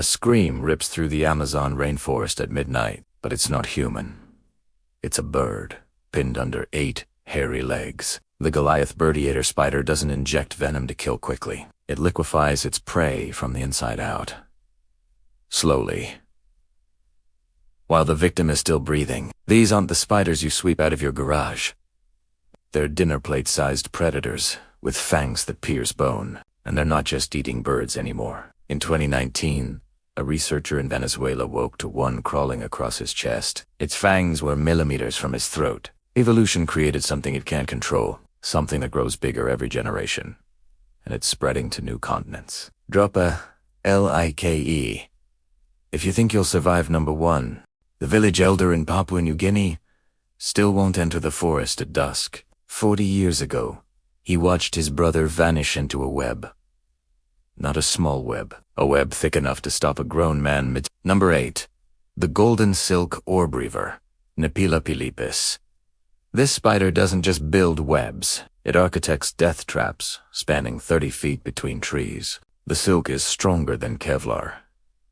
A scream rips through the Amazon rainforest at midnight, but it's not human. It's a bird, pinned under 8 hairy legs. The Goliath Birdeater spider doesn't inject venom to kill quickly. It liquefies its prey from the inside out. Slowly. While the victim is still breathing. These aren't the spiders you sweep out of your garage. They're dinner plate-sized predators, with fangs that pierce bone. And they're not just eating birds anymore. In 2019, a researcher in Venezuela woke to one crawling across his chest. Its fangs were millimeters from his throat. Evolution created something it can't control, something that grows bigger every generation. And it's spreading to new continents. Drop a like. If you think you'll survive number 1, the village elder in Papua New Guinea still won't enter the forest at dusk. 40 years ago, he watched his brother vanish into a web. Not a small web, a web thick enough to stop a grown man mid. Number 8. The golden silk Orb-Weaver, Nepila pilipis. This spider doesn't just build webs, it architects death traps, spanning 30 feet between trees. The silk is stronger than Kevlar,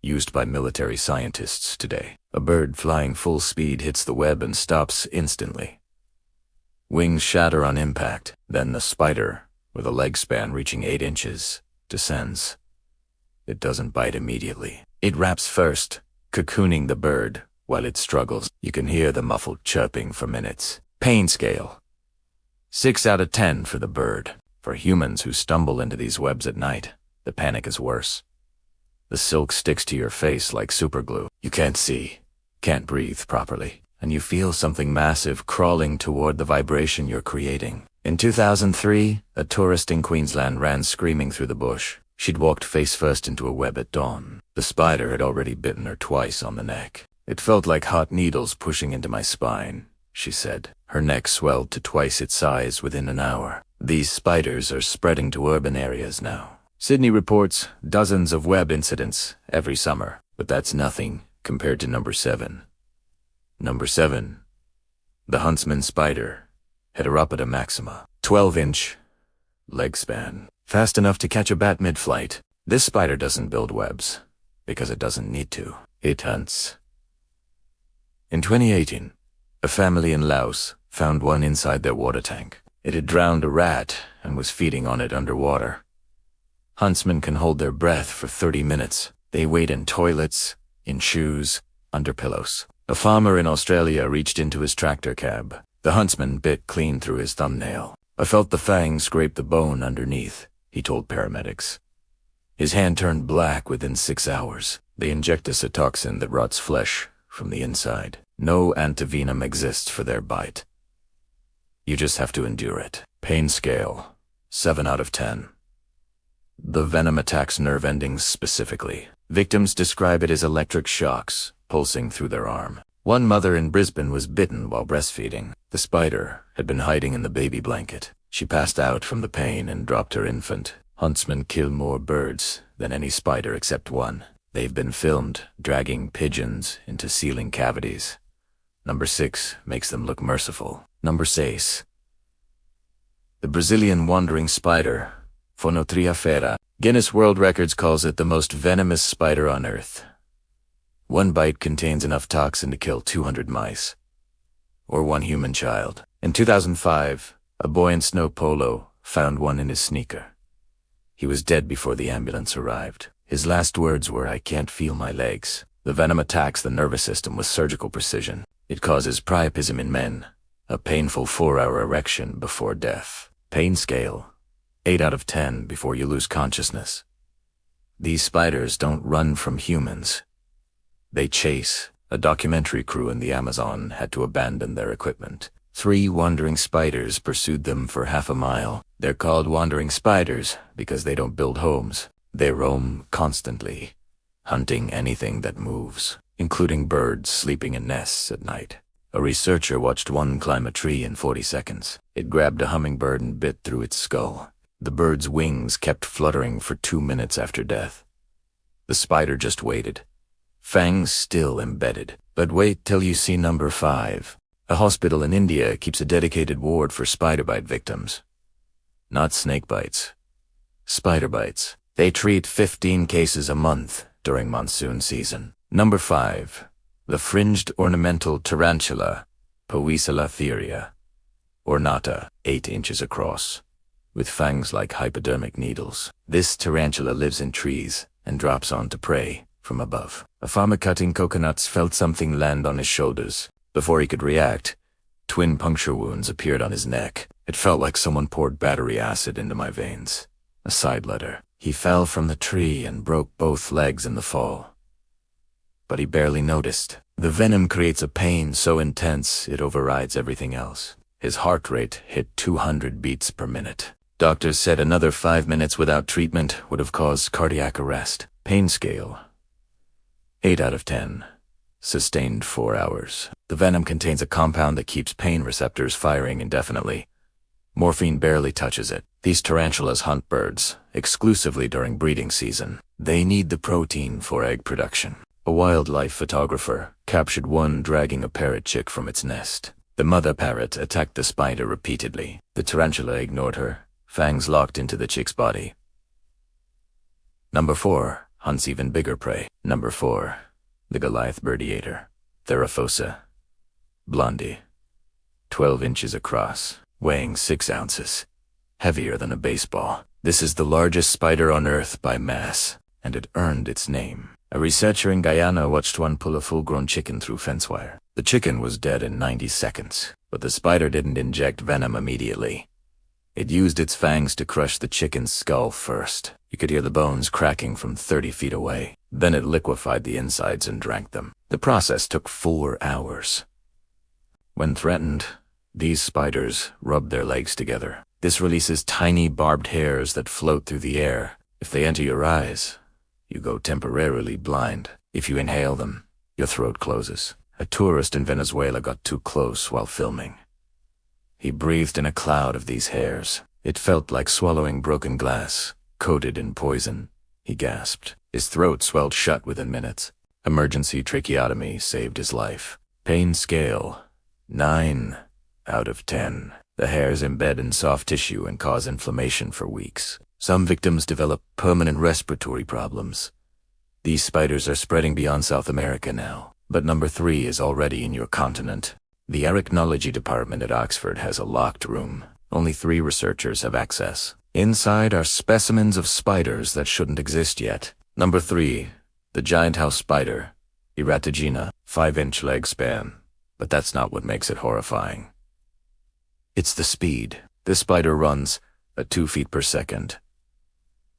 used by military scientists today. A bird flying full speed hits the web and stops instantly. Wings shatter on impact, then the spider, with a leg span reaching 8 inches, descends. It doesn't bite immediately. It wraps first, cocooning the bird. While it struggles, you can hear the muffled chirping for minutes. Pain scale: 6 out of 10 for the bird. For humans who stumble into these webs at night, the panic is worse. The silk sticks to your face like superglue. You can't see, can't breathe properly, and you feel something massive crawling toward the vibration you're creating. In 2003, a tourist in Queensland ran screaming through the bush. She'd walked face first into a web at dawn. The spider had already bitten her twice on the neck. It felt like hot needles pushing into my spine, she said. Her neck swelled to twice its size within an hour. These spiders are spreading to urban areas now. Sydney reports dozens of web incidents every summer, but that's nothing compared to number 7. Number 7. The Huntsman spider, Heteropida maxima. 12-inch leg span. Fast enough to catch a bat mid-flight. This spider doesn't build webs, because it doesn't need to. It hunts. In 2018, a family in Laos found one inside their water tank. It had drowned a rat and was feeding on it underwater. Huntsmen can hold their breath for 30 minutes. They wait in toilets, in shoes, under pillows. A farmer in Australia reached into his tractor cab. The huntsman bit clean through his thumbnail. I felt the fangs scrape the bone underneath, he told paramedics. His hand turned black within 6 hours. They inject us a toxin that rots flesh from the inside. No antivenom exists for their bite. You just have to endure it. Pain scale: 7 out of 10. The venom attacks nerve endings specifically. Victims describe it as electric shocks pulsing through their arm. One mother in Brisbane was bitten while breastfeeding. The spider had been hiding in the baby blanket. She passed out from the pain and dropped her infant. Huntsmen kill more birds than any spider except one. They've been filmed dragging pigeons into ceiling cavities. Number 6 makes them look merciful. Number 6. The Brazilian wandering spider, Phonotriaphera. Guinness World Records calls it the most venomous spider on Earth. One bite contains enough toxin to kill 200 mice, or 1 human child. In 2005, a boy in snow polo found one in his sneaker. He was dead before the ambulance arrived. His last words were, "I can't feel my legs." The venom attacks the nervous system with surgical precision. It causes priapism in men, a painful 4-hour erection before death. Pain scale: 8 out of 10 before you lose consciousness. These spiders don't run from humans. They chase. A documentary crew in the Amazon had to abandon their equipment. 3 wandering spiders pursued them for half a mile. They're called wandering spiders because they don't build homes. They roam constantly, hunting anything that moves, including birds sleeping in nests at night. A researcher watched one climb a tree in 40 seconds. It grabbed a hummingbird and bit through its skull. The bird's wings kept fluttering for 2 minutes after death. The spider just waited, fangs still embedded. But wait till you see number 5. A hospital in India keeps a dedicated ward for spider bite victims. Not snake bites. Spider bites. They treat 15 cases a month during monsoon season. Number 5. The Fringed Ornamental Tarantula, Poecilla ornata, 8 inches across, with fangs like hypodermic needles. This tarantula lives in trees and drops onto prey from above. A farmer cutting coconuts felt something land on his shoulders. Before he could react, twin puncture wounds appeared on his neck. It felt like someone poured battery acid into my veins. A side letter. He fell from the tree and broke both legs in the fall. But he barely noticed. The venom creates a pain so intense it overrides everything else. His heart rate hit 200 beats per minute. Doctors said another 5 minutes without treatment would have caused cardiac arrest. Pain scale: 8 out of 10. Sustained 4 hours. The venom contains a compound that keeps pain receptors firing indefinitely. Morphine barely touches it. These tarantulas hunt birds exclusively during breeding season. They need the protein for egg production. A wildlife photographer captured one dragging a parrot chick from its nest. The mother parrot attacked the spider repeatedly. The tarantula ignored her, fangs locked into the chick's body. Number 4 hunts even bigger prey. Number 4. The Goliath Birdeater, Theraphosa blondie, 12 inches across, weighing 6 ounces, heavier than a baseball. This is the largest spider on Earth by mass, and it earned its name. A researcher in Guyana watched one pull a full-grown chicken through fence wire. The chicken was dead in 90 seconds, but the spider didn't inject venom immediately. It used its fangs to crush the chicken's skull first. You could hear the bones cracking from 30 feet away. Then it liquefied the insides and drank them. The process took 4 hours. When threatened, these spiders rub their legs together. This releases tiny barbed hairs that float through the air. If they enter your eyes, you go temporarily blind. If you inhale them, your throat closes. A tourist in Venezuela got too close while filming. He breathed in a cloud of these hairs. It felt like swallowing broken glass, coated in poison. He gasped. His throat swelled shut within minutes. Emergency tracheotomy saved his life. Pain scale: 9 out of 10. The hairs embed in soft tissue and cause inflammation for weeks. Some victims develop permanent respiratory problems. These spiders are spreading beyond South America now. But number 3 is already in your continent. The arachnology department at Oxford has a locked room. Only 3 researchers have access. Inside are specimens of spiders that shouldn't exist yet. Number 3, the giant house spider, Eratogena, 5-inch leg span. But that's not what makes it horrifying. It's the speed. This spider runs at 2 feet per second.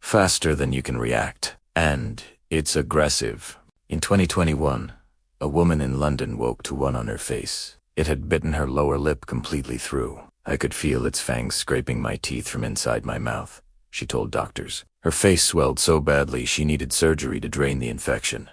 Faster than you can react. And it's aggressive. In 2021, a woman in London woke to one on her face. It had bitten her lower lip completely through. I could feel its fangs scraping my teeth from inside my mouth, she told doctors. Her face swelled so badly she needed surgery to drain the infection.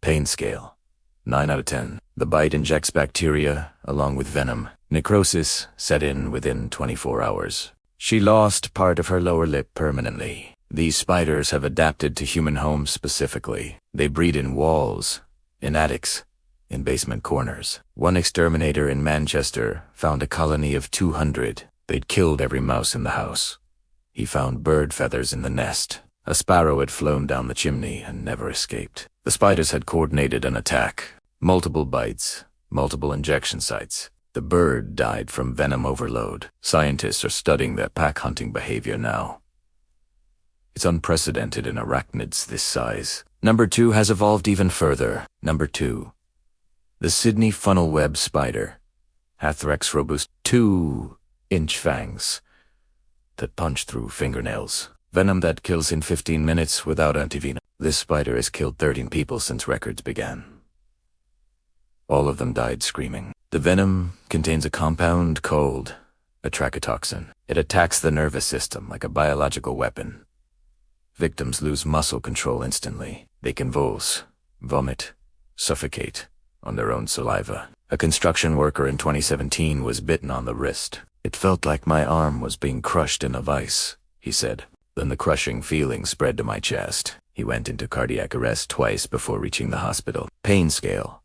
Pain scale: 9 out of 10. The bite injects bacteria along with venom. Necrosis set in within 24 hours. She lost part of her lower lip permanently. These spiders have adapted to human homes specifically. They breed in walls, in attics, in basement corners. One exterminator in Manchester found a colony of 200. They'd killed every mouse in the house. He found bird feathers in the nest. A sparrow had flown down the chimney and never escaped. The spiders had coordinated an attack. Multiple bites, multiple injection sites. The bird died from venom overload. Scientists are studying their pack-hunting behavior now. It's unprecedented in arachnids this size. Number 2 has evolved even further. Number 2. The Sydney funnel web spider, Hathrex robust, 2-inch fangs that punch through fingernails. Venom that kills in 15 minutes without antivenom. This spider has killed 13 people since records began. All of them died screaming. The venom contains a compound called atrachotoxin. It attacks the nervous system like a biological weapon. Victims lose muscle control instantly. They convulse, vomit, suffocate on their own saliva. A construction worker in 2017 was bitten on the wrist. It felt like my arm was being crushed in a vice, he said. Then the crushing feeling spread to my chest. He went into cardiac arrest twice before reaching the hospital. Pain scale: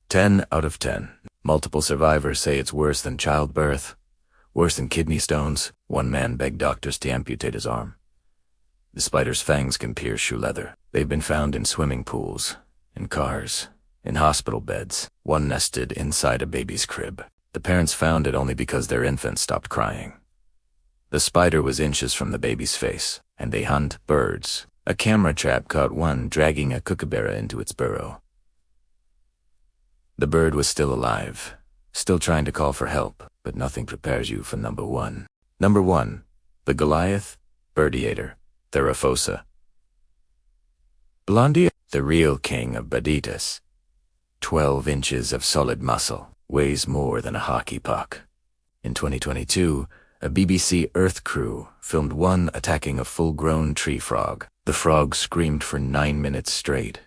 10 out of 10. Multiple survivors say it's worse than childbirth, worse than kidney stones. One man begged doctors to amputate his arm. The spider's fangs can pierce shoe leather. They've been found in swimming pools, in cars, in hospital beds. One nested inside a baby's crib. The parents found it only because their infant stopped crying. The spider was inches from the baby's face, and they hunt birds. A camera trap caught one dragging a kookaburra into its burrow. The bird was still alive, still trying to call for help, but nothing prepares you for number one. Number 1. The Goliath Birdeater, Theraphosa. Blondie, the real king of Birdeaters. 12 inches of solid muscle, weighs more than a hockey puck. In 2022, a BBC Earth crew filmed one attacking a full-grown tree frog. The frog screamed for 9 minutes straight,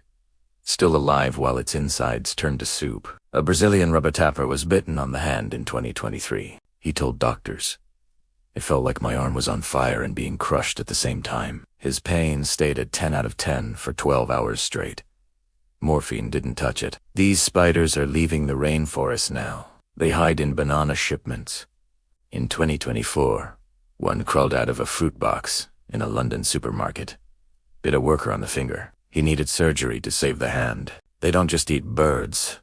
still alive while its insides turned to soup. A Brazilian rubber tapper was bitten on the hand in 2023. He told doctors, "It felt like my arm was on fire and being crushed at the same time." His pain stayed at 10 out of 10 for 12 hours straight. Morphine didn't touch it. These spiders are leaving the rainforest now. They hide in banana shipments. In 2024, one crawled out of a fruit box in a London supermarket, bit a worker on the finger. He needed surgery to save the hand. They don't just eat birds.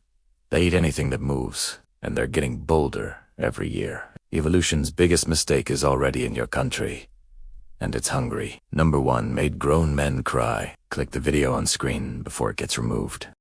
They eat anything that moves, and they're getting bolder every year. Evolution's biggest mistake is already in your country, and it's hungry. Number 1 made grown men cry. Click the video on screen before it gets removed.